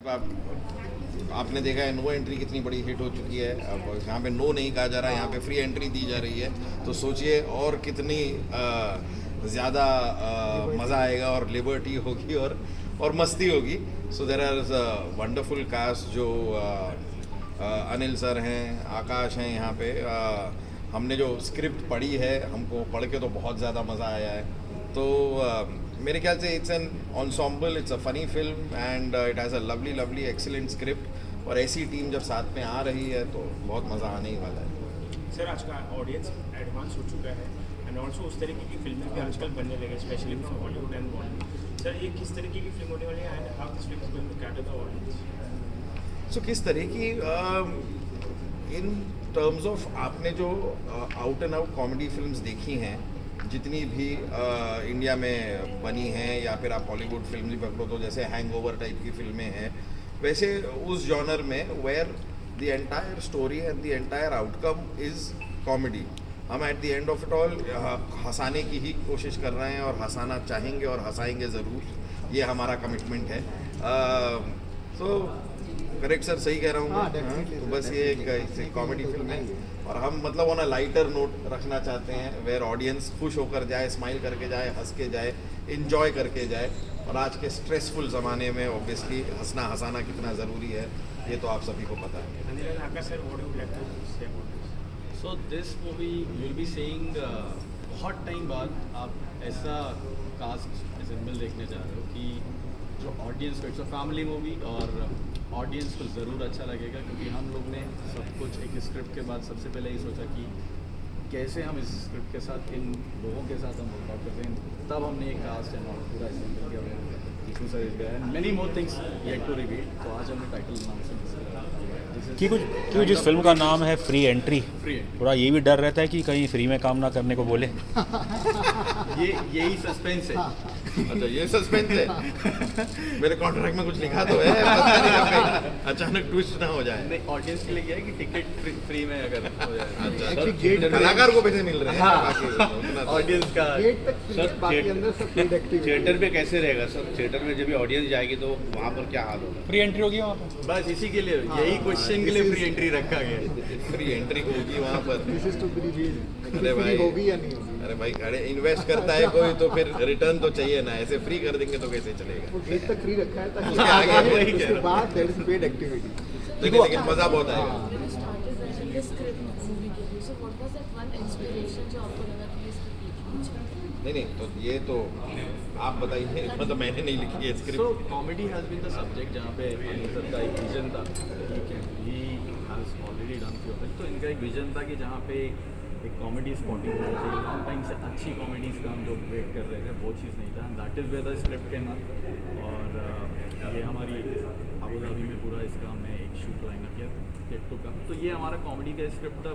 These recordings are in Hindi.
आपने देखा है नो एंट्री कितनी बड़ी हिट हो चुकी है। अब यहाँ पे नो नहीं कहा जा रहा है, यहाँ पे फ्री एंट्री दी जा रही है। तो सोचिए और कितनी ज़्यादा मज़ा आएगा और लिबर्टी होगी और मस्ती होगी। सो देर आर वंडरफुल कास्ट जो अनिल सर हैं, आकाश हैं यहाँ पे। हमने जो स्क्रिप्ट पढ़ी है, हमको पढ़ के तो बहुत ज़्यादा मज़ा आया है। तो मेरे ख्याल से it's an ensemble, it's a funny film and it has a lovely excellent script. और ऐसी टीम जब साथ में आ रही है तो बहुत मज़ा आने ही वाला है। सर आज का ऑडियंस एडवांस हो चुका है एंड ऑल्सो उस तरीके की फिल्में भी आजकल बनने लगे, specially from Hollywood and Bollywood. Sir ये किस तरीके की फिल्म होने वाली है and how this film is going to cater the audience? So किस तरह की इन टर्म्स ऑफ आपने जो out and out comedy films देखी हैं, जितनी भी इंडिया में बनी हैं, या फिर आप हॉलीवुड फिल्म भी पकड़ो तो जैसे हैंगओवर टाइप की फिल्में हैं, वैसे उस जॉनर में where the entire story and the entire outcome is comedy. हम at the end of it all हंसाने की ही कोशिश कर रहे हैं और हंसाना चाहेंगे और हंसाएंगे ज़रूर। ये हमारा कमिटमेंट है। तो करेक्ट सर, सही कह रहा हूँ मैं? तो बस ये एक कॉमेडी फिल्म है और हम मतलब ऑन अ लाइटर नोट रखना चाहते हैं, वेयर ऑडियंस खुश होकर जाए, स्माइल करके जाए, हंस के जाए, इंजॉय करके जाए। और आज के स्ट्रेसफुल ज़माने में ऑब्वियसली हंसना हंसाना कितना ज़रूरी है, ये तो आप सभी को पता है। So this movie you will be seeing बहुत टाइम बाद आप ऐसा कास्ट असेंबल देखने जा रहे हो कि जो ऑडियंस को, इट्स अ फैमिली मूवी और ऑडियंस को ज़रूर अच्छा लगेगा, क्योंकि हम लोग ने सब कुछ एक स्क्रिप्ट के बाद सबसे पहले ही सोचा कि कैसे हम इस स्क्रिप्ट के साथ इन लोगों के साथ हम वर्कआउट करते हैं। तब हमने एक कास्ट एंड पूरा असेंबल किया and many more things yet to reveal. तो आज हमने टाइटल अनाउंस क्यों जिस फिल्म का नाम है फ्री एंट्री, थोड़ा ये भी डर रहता है कि कहीं फ्री में काम ना करने को बोले। यही सस्पेंस है। अच्छा, ये सस्पेंस है। मेरे कॉन्ट्रैक्ट में कुछ लिखा तो है, पता नहीं कहीं अचानक ट्विस्ट ना हो जाए। नहीं, ऑडियंस के लिए क्या है कि टिकट फ्री में अगर हो जाए। अच्छा, कलाकार को पैसे मिल रहे हैं, ऑडियंस का थिएटर पे कैसे रहेगा सर? थिएटर में जब भी ऑडियंस जाएगी तो वहाँ पर क्या हाल होगा? फ्री एंट्री होगी वहाँ पर? बस इसी के लिए, यही क्वेश्चन के लिए फ्री एंट्री रखा गया। फ्री एंट्री होगी वहाँ पर। अरे भाई होगी या नहीं होगी? अरे भाई, अरे इन्वेस्ट करता है कोई तो फिर रिटर्न तो चाहिए ना। ऐसे फ्री कर देंगे तो कैसे चलेगा? वो गेट तक फ्री रखा है ताकि उसके आगे आगे उसके बाद देयर इज पेड एक्टिविटी। लेकिन मज़ा बहुत आएगा। नहीं, तो ये तो आप बताइए, मतलब मैंने नहीं लिखी है so script. Comedy has been the subject जहाँ पे अनिल सर का एक विजन था। He has already done few of it. तो इनका एक विजन था कि जहाँ पे एक कॉमेडी स्पॉटिंग होना चाहिए। लॉन्ग टाइम से अच्छी कॉमेडीज़ का हम जो वेट कर रहे थे, वो चीज़ नहीं था। That is where the script के नाम। और ये हमारी अबू धाबी में पूरा इसका हमने एक शूट लाइन किया गेट टू कम। तो ये हमारा कॉमेडी का स्क्रिप्ट था।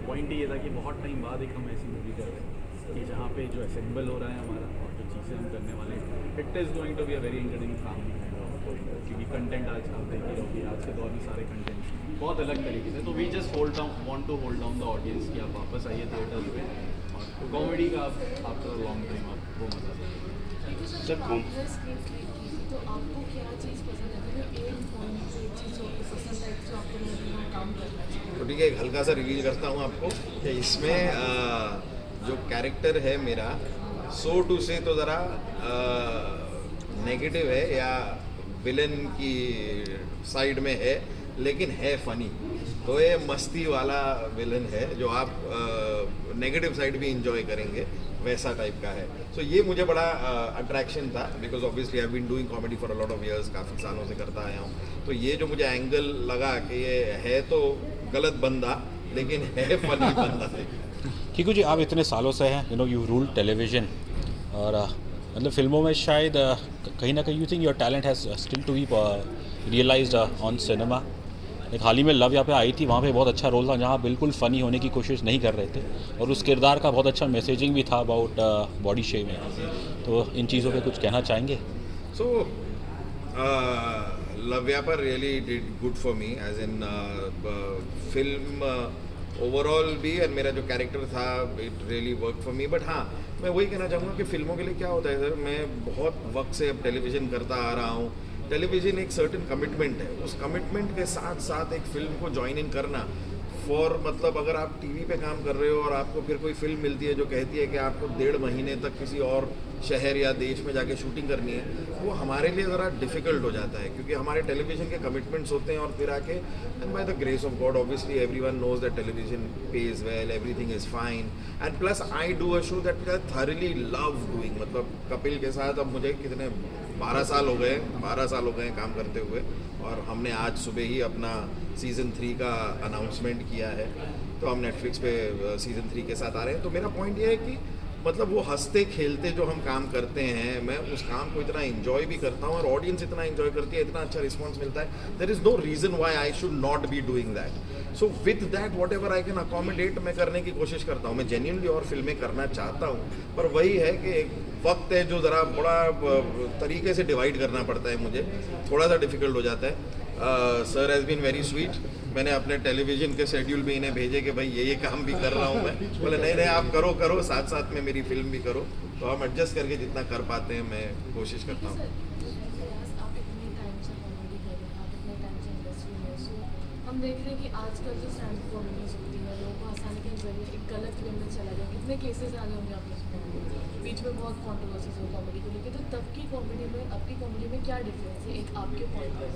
पॉइंट ये था कि बहुत टाइम बाद एक हम ऐसी मूवी कर रहे हैं कि जहाँ पे जो असेंबल हो रहा है हमारा और जो चीज़ें हम करने वाले हैं, it is going to be a very entertaining family kind of. क्योंकि कंटेंट आज आप देख रहे हो कि आज के दौर में सारे कंटेंट बहुत अलग तरीके से। तो we just want to hold down the audience कि आप वापस आइए थिएटर्स पे और कॉमेडी का आफ्टर लॉन्ग टाइम आप वो मजा लेंगे। सर तो ठीक है, एक हल्का सा रिवील करता हूँ आपको कि इसमें जो कैरेक्टर है मेरा, सो टू से तो ज़रा नेगेटिव है या विलन की साइड में है, लेकिन है फनी। तो ये मस्ती वाला विलन है जो आप नेगेटिव साइड भी इंजॉय करेंगे, वैसा टाइप का है। सो ये मुझे बड़ा अट्रैक्शन था, because obviously I been doing comedy for a lot of years, काफ़ी सालों से करता आया हूँ। तो ये जो मुझे एंगल लगा कि ये है तो गलत बंदा, लेकिन है फनी बंदा। क्योंकि जी आप इतने सालों से हैं, यू रूल टेलीविज़न, और मतलब फिल्मों में शायद कहीं ना कहीं you think your talent has still to be realised on cinema. एक हाल ही में लव यहाँ पे आई थी, वहाँ पे बहुत अच्छा रोल था जहाँ बिल्कुल फ़नी होने की कोशिश नहीं कर रहे थे, और उस किरदार का बहुत अच्छा मैसेजिंग भी था अबाउट बॉडी शेमिंग। तो इन चीज़ों पे कुछ कहना चाहेंगे? सो लव्या पर really did good for me as in film overall भी, एंड मेरा जो कैरेक्टर था it really work for me. But हाँ, मैं वही कहना चाहूँगा कि फिल्मों के लिए क्या होता है सर, मैं बहुत वक्त से अब टेलीविज़न करता आ रहा हूँ, टेलीविजन एक सर्टेन कमिटमेंट है, उस कमिटमेंट के साथ साथ एक फिल्म को ज्वाइन इन करना फॉर मतलब अगर आप टीवी पे काम कर रहे हो और आपको फिर कोई फिल्म मिलती है जो कहती है कि आपको 1.5 महीने तक किसी और शहर या देश में जाके शूटिंग करनी है, वो हमारे लिए ज़रा डिफ़िकल्ट हो जाता है क्योंकि हमारे टेलीविज़न के कमिटमेंट्स होते हैं और फिर आके and by the grace of God obviously everyone knows that television page well, everything is fine and plus I do a show that I thoroughly love doing. मतलब कपिल के साथ अब मुझे कितने 12 साल हो गए काम करते हुए और हमने आज सुबह ही अपना सीज़न 3 का अनाउंसमेंट किया है, तो हम नेटफ्लिक्स पे सीज़न 3 के साथ आ रहे हैं। तो मेरा पॉइंट ये है कि मतलब वो हंसते खेलते जो हम काम करते हैं, मैं उस काम को इतना इन्जॉय भी करता हूँ और ऑडियंस इतना इन्जॉय करती है, इतना अच्छा रिस्पॉन्स मिलता है, there is no reason why I should not be doing that. So with that whatever I can accommodate मैं करने की कोशिश करता हूँ। मैं जेन्युइनली और फिल्में करना चाहता हूँ, पर वही है कि एक वक्त है जो ज़रा बड़ा तरीके से डिवाइड करना पड़ता है, मुझे थोड़ा सा डिफिकल्ट हो जाता है। Sir has been very sweet, मैंने अपने टेलीविज़न के शेड्यूल में इन्हें भेजे कि भाई ये काम भी कर रहा हूँ मैं, बोले नहीं आप करो साथ साथ में मेरी फिल्म भी करो, तो हम एडजस्ट करके जितना कर पाते हैं मैं कोशिश करता हूँ। हम देख रहे हैं कि आजकल जो स्टैंड अप कॉमेडीज होती है लोगों को हंसाने के जरिए एक गलत वे में चला गया, कितने केसेस आ रहे होंगे आपने बीच में बहुत कॉन्ट्रोवर्सीज हो कॉमेडी को लेकर, तो तब की कॉमेडी में अब की कॉमेडी में क्या डिफरेंस है एक आपके पॉइंट पर?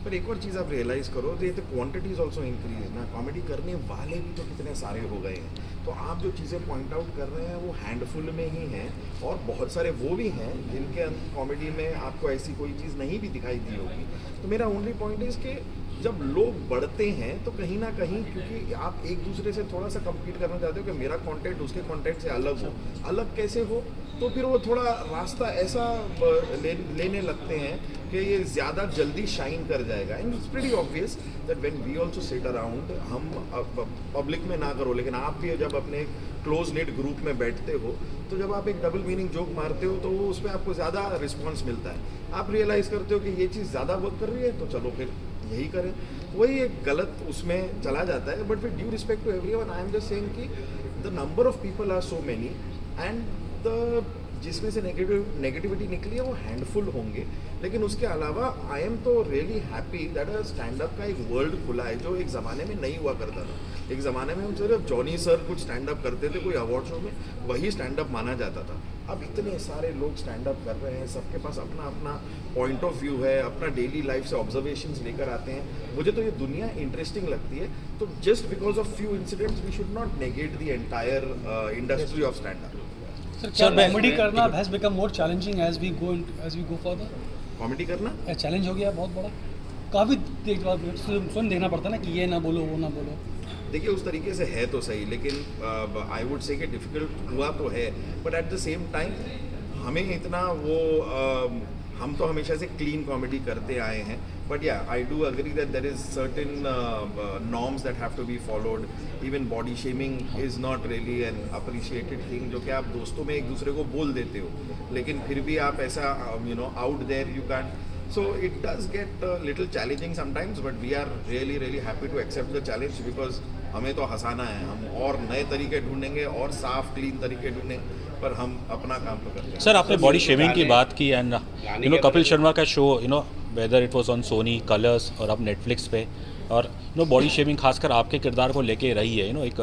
पर एक और चीज़ आप रियलाइज़ करो तो ये तो क्वांटिटी इज़ ऑल्सो इंक्रीज ना, कॉमेडी करने वाले भी तो कितने सारे हो गए हैं, तो आप जो चीज़ें पॉइंट आउट कर रहे हैं वो हैंडफुल में ही हैं और बहुत सारे वो भी हैं जिनके कॉमेडी में आपको ऐसी कोई चीज़ नहीं भी दिखाई दी होगी। तो मेरा ओनली पॉइंट इज़ कि जब लोग बढ़ते हैं तो कहीं ना कहीं क्योंकि आप एक दूसरे से थोड़ा सा कम्पीट करना चाहते हो कि मेरा कंटेंट उसके कंटेंट से अलग हो, अलग कैसे हो, तो फिर वो थोड़ा रास्ता ऐसा लेने लगते हैं कि ये ज़्यादा जल्दी शाइन कर जाएगा। And it's pretty obvious that when we also sit around, हम पब्लिक में ना करो लेकिन आप भी जब अपने क्लोज नेट ग्रुप में बैठते हो तो जब आप एक डबल मीनिंग जोक मारते हो तो वो उसमें आपको ज़्यादा रिस्पॉन्स मिलता है, आप रियलाइज़ करते हो कि ये चीज़ ज़्यादा वर्क कर रही है तो चलो फिर यही करें, वही एक गलत उसमें चला जाता है। But with due respect to everyone I am just saying कि the number of people are so many and the जिसमें से नेगेटिविटी निकली है वो हैंडफुल होंगे, लेकिन उसके अलावा आई एम तो really happy that stand up का एक वर्ल्ड खुला है जो एक ज़माने में नहीं हुआ करता था। एक ज़माने में हम सिर्फ जॉनी सर कुछ स्टैंड अप करते थे कोई अवार्ड शो में, वही स्टैंड अप माना जाता था। अब इतने सारे लोग स्टैंड अप कर रहे हैं, सबके पास अपना अपना पॉइंट ऑफ व्यू है, अपना डेली लाइफ से ऑब्जर्वेशंस लेकर आते हैं। मुझे तो ये दुनिया इंटरेस्टिंग लगती है, तो just because of few incidents we should not negate the entire industry of stand up. Sir comedy करना has become more challenging as we go further? Comedy करना चैलेंज हो गया बहुत बड़ा, काफ़ी सुन देखना पड़ता है ना कि ये ना बोलो वो ना बोलो। देखिए उस तरीके से है तो सही, लेकिन आई वुड से कि डिफ़िकल्ट हुआ तो है, but at the same time हमें इतना वो हम तो हमेशा से क्लीन कॉमेडी करते आए हैं, but yeah I do agree that there is certain norms that have to be followed. Even body shaming is not really an appreciated thing, जो कि आप दोस्तों में एक दूसरे को बोल देते हो लेकिन फिर भी आप ऐसा out there you can, so it does get a little challenging sometimes, but we are really happy to accept the challenge because हमें तो हंसाना है, हम और नए तरीके ढूंढेंगे और साफ क्लीन तरीके ढूंढेंगे, पर हम अपना काम तो करते हैं। सर आपने बॉडी शेमिंग की बात की एंड कपिल शर्मा का show whether it was on Sony colours और अब नेटफ्लिक्स पे, और बॉडी शेमिंग खासकर आपके किरदार को लेके रही है, एक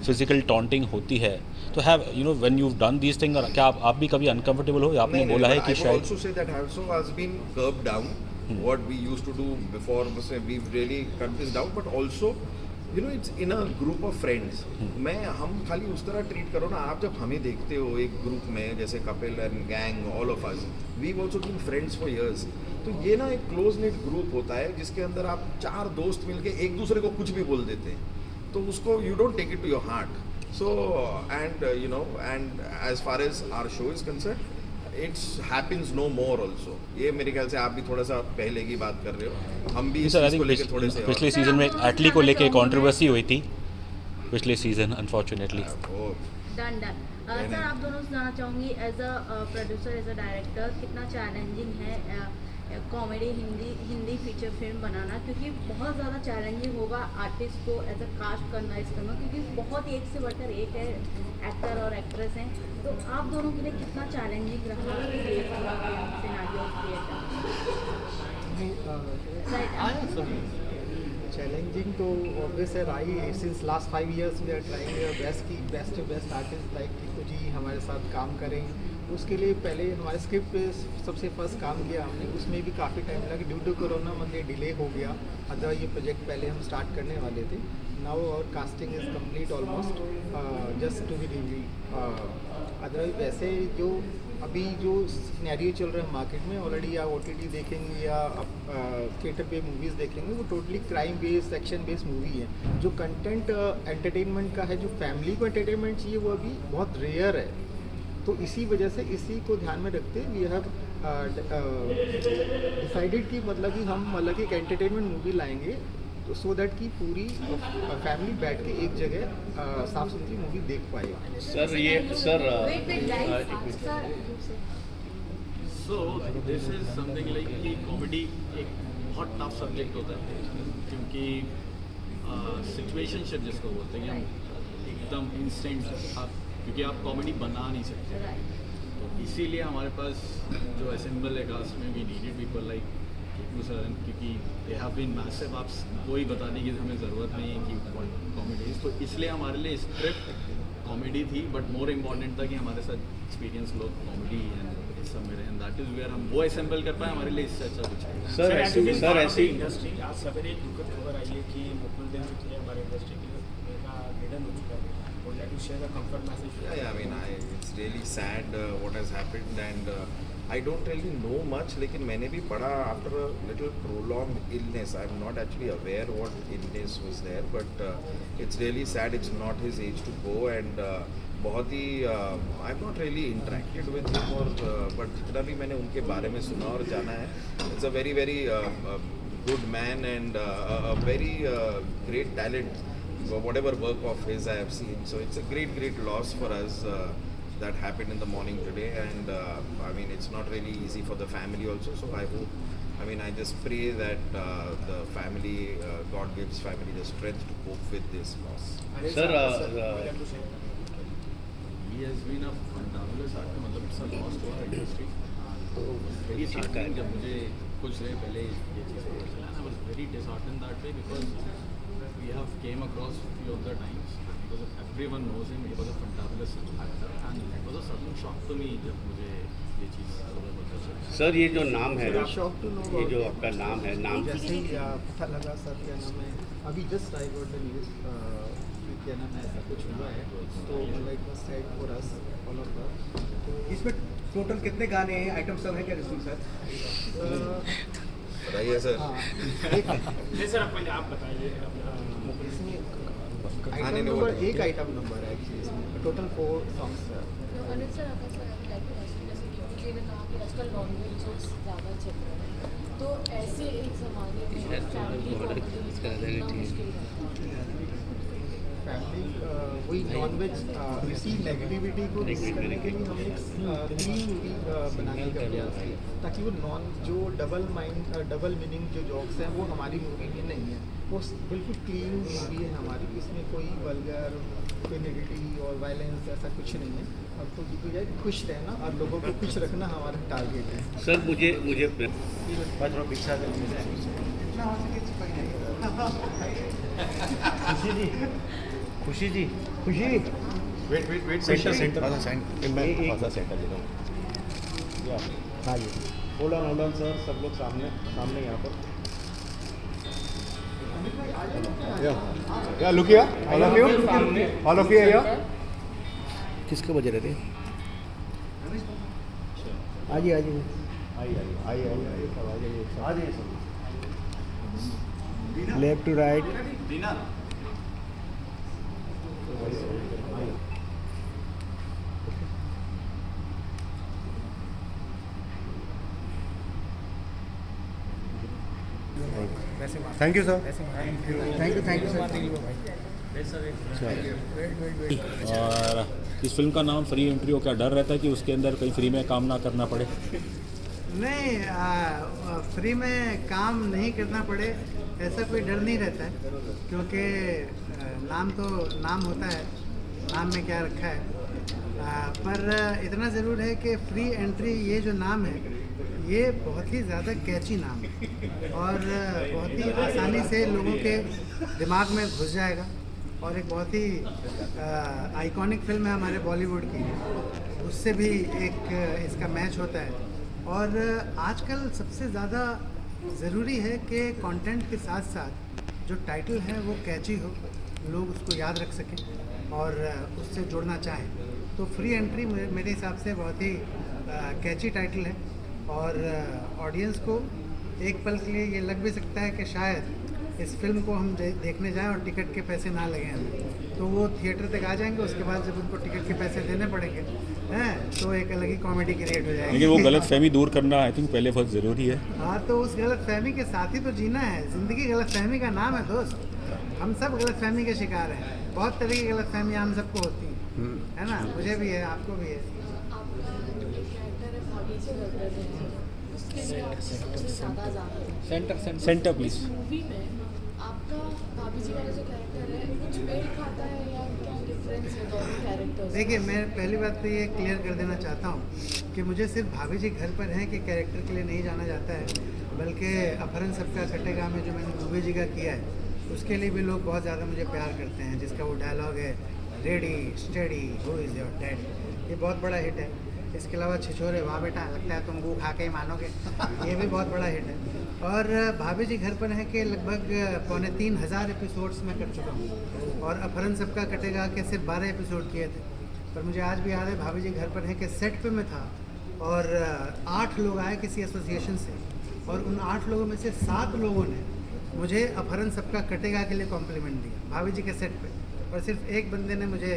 फिजिकल टॉन्टिंग होती है, तो have when you done these thing, क्या आप भी कभी अनकंफर्टेबल हो? आपने बोला है कि शायद also say that also has been curbed down what we used to do before, we've really cut this down, but also it's in a group of friends। हम खाली उस तरह ट्रीट करो ना, आप जब हमें देखते हो एक ग्रुप में जैसे Kapil and gang all of us, we also been friends for years, तो ये ना एक क्लोज नेट ग्रुप होता है जिसके अंदर आप 4 दोस्त मिलके एक दूसरे को कुछ भी बोल देते हैं, तो उसको you don't take it to your heart. So and and as far as our show is concerned, it happens no more also। ये मेरे ख्याल से आप भी थोड़ा सा पहले की बात कर रहे हो, हम भी इस चीज़ को लेकर थोड़े से पिछले सीजन में एटली को लेके कंट्रोवर्सी हुई थी पिछले सीजन अनफॉर्चुनेटली। डन सर आप दोनों से जानना चाहूँगी as a producer as a director कितना चैलेंजिंग है comedy Hindi feature feature film बनाना, क्योंकि बहुत ज़्यादा चैलेंजिंग होगा आर्टिस्ट को एज अ कास्ट करना इस फिल्म में, क्योंकि बहुत एक से बढ़कर एक है एक्टर और एक्ट्रेस हैं। तो आप दोनों के लिए कितना चैलेंजिंग रहा ये पूरा सिनेरियो क्रिएट? चैलेंजिंग तो ऑब्वियस है रही। Since last 5 years we are trying your best की best artist like Kiku ji हमारे साथ काम करें। उसके लिए पहले हमारे स्क्रिप्ट पे सबसे फर्स्ट काम किया हमने, उसमें भी काफ़ी टाइम लगा ड्यू टू कोरोना मतलब डिले हो गया। अदरवाइज ये प्रोजेक्ट पहले हम स्टार्ट करने वाले थे। नाउ और casting is complete almost just to be review. Otherwise वैसे जो अभी जो सिनेरियो चल रहा है मार्केट में ऑलरेडी या OTT देखेंगे या थिएटर पे मूवीज़ देखेंगे, वो totally crime based action based movie है। जो कंटेंट एंटरटेनमेंट का है, जो फैमिली को एंटरटेनमेंट चाहिए, वो अभी बहुत रेयर है। तो इसी वजह से इसी को ध्यान में रखते वी हैव डिसाइडेड कि मतलब कि हम मतलब कि एक एंटरटेनमेंट मूवी लाएंगे तो सो दैट कि पूरी फैमिली बैठ के एक जगह साफ सुथरी मूवी देख पाए। सर ये sir so this is something like कि कॉमेडी एक बहुत टफ सब्जेक्ट होता है, क्योंकि सिचुएशनशिप जिसको बोलते हैं कि हम एकदम इंस्टेंट, क्योंकि आप कॉमेडी बना नहीं सकते। तो इसीलिए हमारे पास जो असेंबल है कास्ट में we needed people like Kiku sir, क्योंकि दे हैव बीन मैसिव। आप कोई बताने की हमें ज़रूरत नहीं है कि व्हाट कॉमेडी इज। तो इसलिए हमारे लिए स्क्रिप्ट कॉमेडी थी, बट मोर इम्पॉर्टेंट था कि हमारे साथ एक्सपीरियंस लोग कॉमेडी एंड इस सब में रहे, एंड दैट इज़ वेयर हम वो असेंबल कर पाए। हमारे लिए इससे अच्छा कुछ है। सर ऐसी इंडस्ट्री आज सवेरे एक दुखद खबर आई है कि मुकुल देव जो थे हमारे इंडस्ट्री के उनका निधन हो चुका है। Would like to share a comfort message? Yeah, I mean, it's really sad what has happened, and I don't really know much. लेकिन मैंने भी पढ़ा after a little prolonged illness. I'm not actually aware what illness was there, but it's really sad. It's not his age to go, and बहुत ही I've not really interacted with him, or but जितना भी मैंने उनके बारे में सुना और जाना है, it's a very very good man and a very great talent. Whatever work of his I have seen, so it's a great loss for us that happened in the morning today, and I mean it's not really easy for the family also. So I hope, I mean I just pray that the family, God gives family the strength to cope with this loss. Sir, would like to share? He has been a fabulous actor, मतलब it's a loss to our industry. तो very sad जब मुझे कुछ देर पहले ये चीज़ पता चला, I was very disheartened that way because we have came across few of the times because everyone knows him. He was a fabulous actor, and it was a sudden shock to me जब मुझे ये चीज़ पता चली। सर ये जो नाम है, शॉक टू नो ये जो आपका नाम है, नाम जैसे ही पता लगा सर क्या नाम है, अभी just I got the news क्या नाम है, ऐसा कुछ हुआ है, तो मतलब it was sad for us all of अस। इसमें टोटल कितने गाने हैं, आइटम सब है क्या रसूल सर? बताइए सर। नहीं सर, पहले आप बताइए। आइटम नंबर एक आइटम नंबर है एक्चुअली इसमें, टोटल 4 सॉन्ग्स है। अनिल सर, आपका sir I like to ask, जैसे कि मुझे ने कहा कि आजकल नॉनवेज ज़्यादा चल रहा है, तो ऐसे एक ज़माने में फैमिली कॉमेडीज कितना मुश्किल है? फैमिली वही नॉनवेज इसी नेगेटिविटी को रिलीज करने के लिए हमने एक क्लीन मूवी बनाने का प्रयास किया, ताकि वो जो डबल मीनिंग जो जॉक्स हैं वो हमारी मूवी में नहीं है। वो बिल्कुल क्लीन मूवी है हमारी, इसमें कोई वल्गर, कोई नेगेटिव और वायलेंस ऐसा कुछ नहीं है। अब तो बजाय खुश रहना और लोगों को खुश रखना हमारा टारगेट है। सर मुझे खुशी जी खुशी वेट सेंटर थोड़ा सा सेंटर दे दो। हाँ जी, होल्ड ऑन सर, सब लोग सामने यहाँ पर। Look here all of you here. किसके बजे रहते हैं? आइए left to right. Thank you sir. Thank you sir. और इस फिल्म का नाम फ्री एंट्री हो, क्या डर रहता है कि उसके अंदर कहीं फ्री में काम ना करना पड़े? नहीं, फ्री में काम नहीं करना पड़े ऐसा कोई डर नहीं रहता है, क्योंकि नाम तो नाम होता है, नाम में क्या रखा है। पर इतना ज़रूर है कि फ्री एंट्री ये जो नाम है ये बहुत ही ज़्यादा कैची नाम है और बहुत ही आसानी से लोगों के दिमाग में घुस जाएगा और एक बहुत ही आइकॉनिक फिल्म है हमारे बॉलीवुड की, उससे भी एक इसका मैच होता है। और आजकल सबसे ज़्यादा ज़रूरी है कि कंटेंट के साथ साथ जो टाइटल है वो कैची हो, लोग उसको याद रख सकें और उससे जुड़ना चाहें। तो फ्री एंट्री मेरे हिसाब से बहुत ही कैची टाइटल है और ऑडियंस को एक पल के लिए ये लग भी सकता है कि शायद इस फिल्म को हम देखने जाएं और टिकट के पैसे ना लगें हमें, तो वो थिएटर तक आ जाएंगे। उसके बाद जब उनको टिकट के पैसे देने पड़ेंगे हैं तो एक अलग ही कॉमेडी क्रिएट हो जाएगी। लेकिन वो गलत फहमी दूर करना आई थिंक पहले बहुत ज़रूरी है। हाँ, तो उस गलत फहमी के साथ ही तो जीना है। ज़िंदगी गलत फहमी का नाम है दोस्त, हम सब गलत फहमी के शिकार हैं। बहुत तरह की गलत फहमियाँ हम सबको होती हैं, है ना, मुझे भी है, आपको भी है। Centre please. मूवी में आपका भाभी जी वाला जो कैरेक्टर है कुछ मेल खाता है या क्या डिफरेंस है दोनों कैरेक्टर्स? देखिए, मैं पहली बात तो ये क्लियर कर देना चाहता हूँ कि मुझे सिर्फ भाभी जी घर पर हैं कि कैरेक्टर के लिए नहीं जाना जाता है, बल्कि अपहरण सबका कटेगा में जो मैंने दुबे जी का किया है उसके लिए भी लोग बहुत ज़्यादा मुझे प्यार करते हैं, जिसका वो डायलॉग है ready steady who is your dad, ये बहुत बड़ा हिट है। इसके अलावा छिछोरे वाह बेटा लगता है तुम गू खा के ही मानोगे, ये भी बहुत बड़ा हिट है। और भाभी जी घर पर है कि लगभग 3,500 एपिसोड्स में कर चुका हूँ और अपहरण सबका कटेगा के सिर्फ 12 एपिसोड किए थे। पर मुझे आज भी याद है भाभी जी घर पर है कि सेट पे मैं था और 8 लोग आए किसी एसोसिएशन से और उन 8 लोगों में से 7 लोगों ने मुझे अपहरण सबका कटेगा के लिए कॉम्प्लीमेंट दिया भाभी जी के सेट पे, और सिर्फ एक बंदे ने मुझे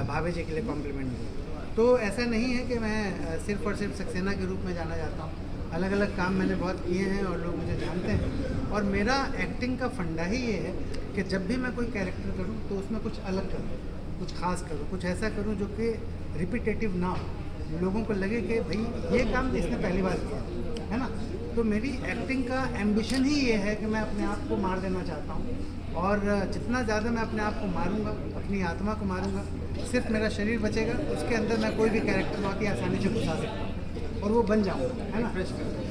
भाभी जी के लिए कॉम्प्लीमेंट दिया। तो ऐसा नहीं है कि मैं सिर्फ और सिर्फ सक्सेना के रूप में जाना जाता हूँ, अलग अलग काम मैंने बहुत किए हैं और लोग मुझे जानते हैं। और मेरा एक्टिंग का फंडा ही ये है कि जब भी मैं कोई कैरेक्टर करूँ तो उसमें कुछ अलग करूँ, कुछ खास करूँ, कुछ ऐसा करूँ जो कि रिपीटेटिव ना हो, लोगों को लगे कि भाई ये काम इसने पहली बार किया, है ना। तो मेरी एक्टिंग का एम्बिशन ही ये है कि मैं अपने आप को मार देना चाहता हूँ और जितना ज़्यादा मैं अपने आप को मारूंगा, अपनी आत्मा को मारूंगा, सिर्फ मेरा शरीर बचेगा, उसके अंदर मैं कोई भी कैरेक्टर बहुत ही आसानी से घुसा सकता हूँ और वो बन जाऊँगा, है ना।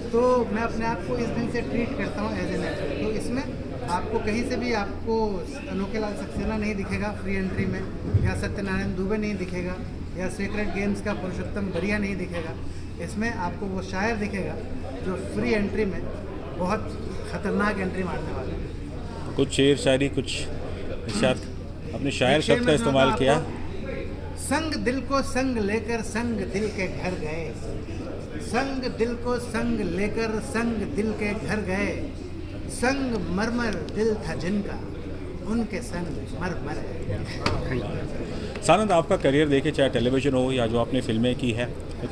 तो मैं अपने आप को इस दिन से ट्रीट करता हूँ एज एन एक्टर। तो इसमें आपको कहीं से भी आपको अनोखेलाल सक्सेना नहीं दिखेगा फ्री एंट्री में, या सत्यनारायण दुबे नहीं दिखेगा, या सीक्रेट गेम्स का पुरुषोत्तम बरिया नहीं दिखेगा। इसमें आपको वो शायर दिखेगा जो फ्री एंट्री में बहुत खतरनाक एंट्री मारने वाला है। कुछ शेर शायरी, कुछ इरशाद, अपने शायर शब्द का इस्तेमाल किया। संग दिल को संग लेकर संग दिल के घर गए, संग दिल को संग लेकर संग दिल के घर गए, संग मरमर दिल था जिनका उनके संग मरमर है। सानंद, आपका करियर देखे चाहे टेलीविज़न हो या जो आपने फिल्में की है,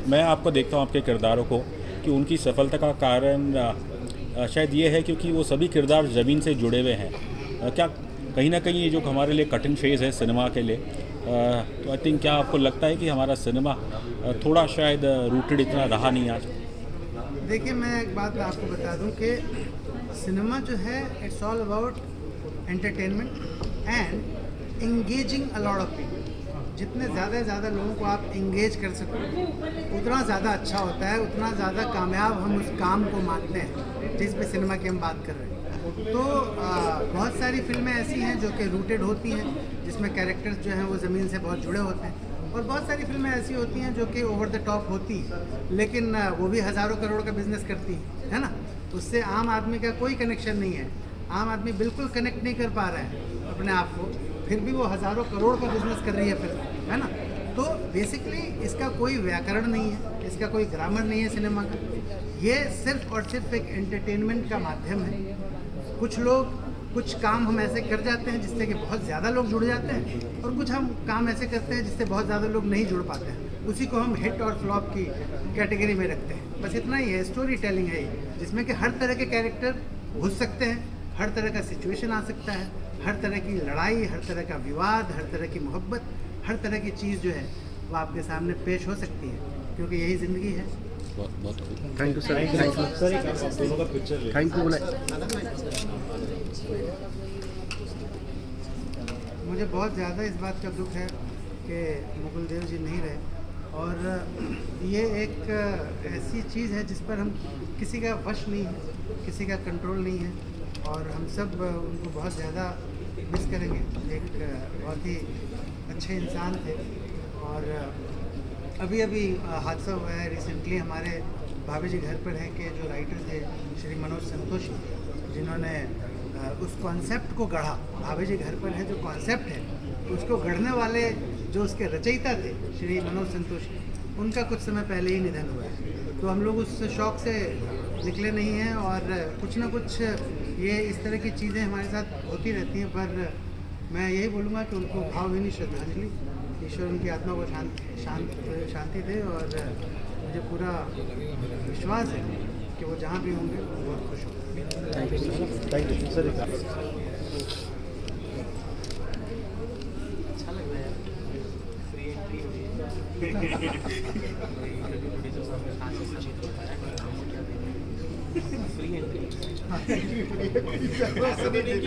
मैं आपको देखता हूँ आपके किरदारों को कि उनकी सफलता का कारण शायद ये है क्योंकि वो सभी किरदार ज़मीन से जुड़े हुए हैं। क्या कहीं ना कहीं ये जो हमारे लिए कठिन फेज़ है सिनेमा के लिए, तो आई थिंक क्या आपको लगता है कि हमारा सिनेमा थोड़ा शायद रूटेड इतना रहा नहीं आज? देखिए, मैं एक बात आपको बता दूं कि सिनेमा जो है it's all about entertainment and engaging a lot of people. जितने ज़्यादा से ज़्यादा लोगों को आप इंगेज कर सको उतना ज़्यादा अच्छा होता है, उतना ज़्यादा कामयाब हम उस काम को मानते हैं जिस पे सिनेमा की हम बात कर रहे हैं। तो बहुत सारी फिल्में ऐसी हैं जो कि रूटेड होती हैं, जिसमें कैरेक्टर्स जो हैं वो ज़मीन से बहुत जुड़े होते हैं, और बहुत सारी फिल्में ऐसी होती हैं जो कि ओवर द टॉप होती लेकिन वो भी हज़ारों करोड़ का बिजनेस करती है ना। उससे आम आदमी का कोई कनेक्शन नहीं है, आम आदमी बिल्कुल कनेक्ट नहीं कर पा रहा है अपने आप को, फिर भी वो हज़ारों करोड़ का बिजनेस कर रही है फिल्म, है ना। तो बेसिकली इसका कोई व्याकरण नहीं है, इसका कोई ग्रामर नहीं है सिनेमा का, ये सिर्फ और सिर्फ एक एंटरटेनमेंट का माध्यम है। कुछ लोग कुछ काम हम ऐसे कर जाते हैं जिससे कि बहुत ज़्यादा लोग जुड़ जाते हैं, और कुछ हम काम ऐसे करते हैं जिससे बहुत ज़्यादा लोग नहीं जुड़ पाते हैं, उसी को हम हिट और फ्लॉप की कैटेगरी में रखते हैं। बस इतना ही है, स्टोरी टेलिंग है जिसमें कि हर तरह के कैरेक्टर घुस सकते हैं, हर तरह का सिचुएशन आ सकता है, हर तरह की लड़ाई, हर तरह का विवाद, हर तरह की मोहब्बत, हर तरह की चीज़ जो है वो आपके सामने पेश हो सकती है, क्योंकि यही ज़िंदगी है। बहुत thank you sir, thank you sir, एक आप दोनों का पिक्चर ले, थैंक यू। मुझे बहुत ज़्यादा इस बात का दुख है कि मुकुल देव जी नहीं रहे, और ये एक ऐसी चीज़ है जिस पर हम किसी का वश नहीं है, किसी का कंट्रोल नहीं है, और हम सब उनको बहुत ज़्यादा मिस करेंगे। एक बहुत ही अच्छे इंसान थे, और अभी अभी हादसा हुआ है रिसेंटली, हमारे भाभी जी घर पर हैं कि जो राइटर थे श्री मनोज संतोषी, जिन्होंने उस कॉन्सेप्ट को गढ़ा। भाभी जी घर पर है जो कॉन्सेप्ट है, उसको गढ़ने वाले जो उसके रचयिता थे श्री मनोज संतोषी, उनका कुछ समय पहले ही निधन हुआ है। तो हम लोग उस शौक से निकले नहीं हैं, और कुछ ना कुछ ये इस तरह की चीज़ें हमारे साथ होती रहती हैं, पर मैं यही बोलूँगा कि उनको भावभीनी श्रद्धांजलि, ईश्वर उनकी आत्मा को शांति दे, और मुझे पूरा विश्वास है कि वो जहाँ भी होंगे वो बहुत खुश होंगे। Thank you sir. अच्छा लग रहा है, फ्री एंट्री हो रही है। फ्री एंट्री,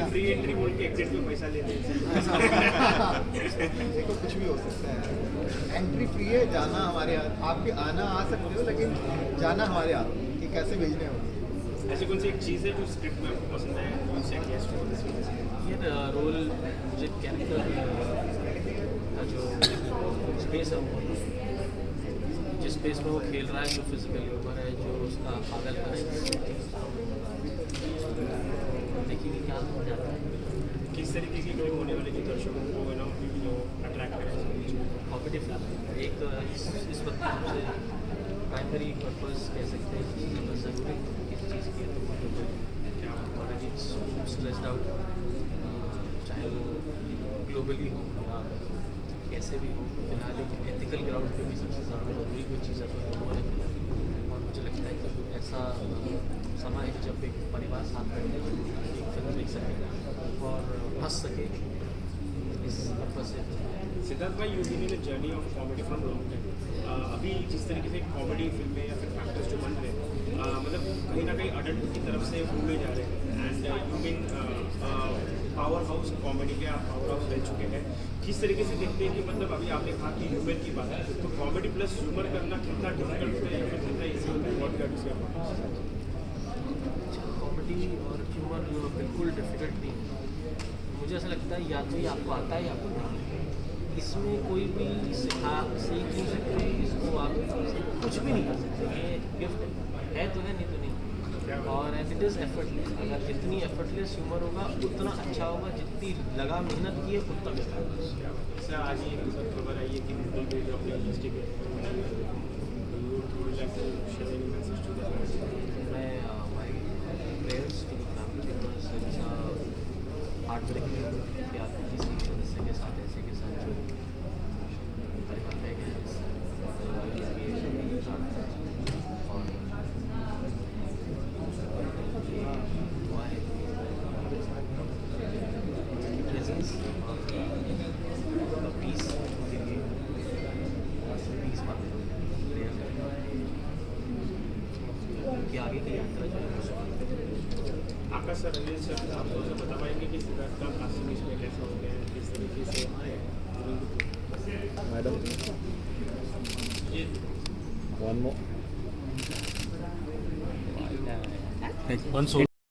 फ्री एंट्री बोल के एग्जिट में पैसा ले देखो कुछ भी हो सकता है, एंट्री फ्री है, जाना हमारे हाथ, आपके आना आ सकते हो लेकिन जाना हमारे हाथ कि कैसे भेजने होंगे। ऐसी कौन सी एक चीज़ है जो स्क्रिप्ट में आपको पसंद है? ये रोल मुझे कैरेक्टर का जो स्पेस है वो, जिस स्पेस में वो खेल रहा है, जो फिजिकल ह्यूमर है, जो उसका पागल है, देखिए क्या हो जाता है। किस तरीके की फिल्म होने वाली जो दर्शकों को है ना जो अट्रैक्ट करें? कॉमेडी फिल्म एक इस वक्त मुझे प्राइमरी पर्पज़ कह सकते हैं कि ज़रूरी किसी चीज़ की तो क्या ऑलरेडी स्ट्रेस्ड आउट, चाहे वो ग्लोबली हो या कैसे भी हो, फिलहाल एक एथिकल ग्राउंड पे भी सबसे ज़्यादा ज़रूरी कोई चीज़ है तो वो है। और मुझे लगता है कि ऐसा समय है जब एक परिवार साथ बैठे एक फिल्म देख सके और हंस सके, इस पर्पज़ से। सिद्धार्थ भाई, you been in the journey of comedy from long time. अभी जिस तरीके से कॉमेडी फिल्में या फिर फैक्टर्स जो बन रहे हैं, मतलब कहीं ना कहीं अडल्ट की तरफ से घूमे जा रहे हैं, and you been powerhouse comedy के आप पावर हाउस रह चुके हैं। किस तरीके से देखते हैं कि मतलब अभी आपने कहा कि ह्यूमर की बात है, तो कॉमेडी प्लस ह्यूमर करना कितना डिफिकल्ट होता है या फिर कितना ईजी होता है? What guides you? कॉमेडी और ह्यूमर बिल्कुल डिफिकल्ट नहीं है। मुझे ऐसा लगता है या तो ये आपको आता है या आपको नहीं। इसमें कोई भी सीख नहीं सकते, इसको आप कुछ भी नहीं कर सकते। ये गिफ्ट है तो है, नहीं तो नहीं। और एंड इट इज़ एफर्टलेस। अगर जितनी एफर्टलेस ह्यूमर होगा उतना अच्छा होगा, जितनी लगा मेहनत की है उतना बेहतर होगा। सर, आज ये खबर आई है कि मुकुल देव जो अपनी इंडस्ट्री के मैं my prayers to the family, because it's heartbreaking कि आप किसी सदस्य के साथ ऐसे के साथ जो परिवार में गए और हुआ है प्रेजेंस और पीस के लिए पीस कि आगे की यात्रा जो है आकाश सर, रंजीत सर, आप लोगों से बता पाएंगे कि सिद्धार्थ का कास्टिंग इसमें कैसा हो गया है, किस तरीके से? मैडम ये वन मोर। वन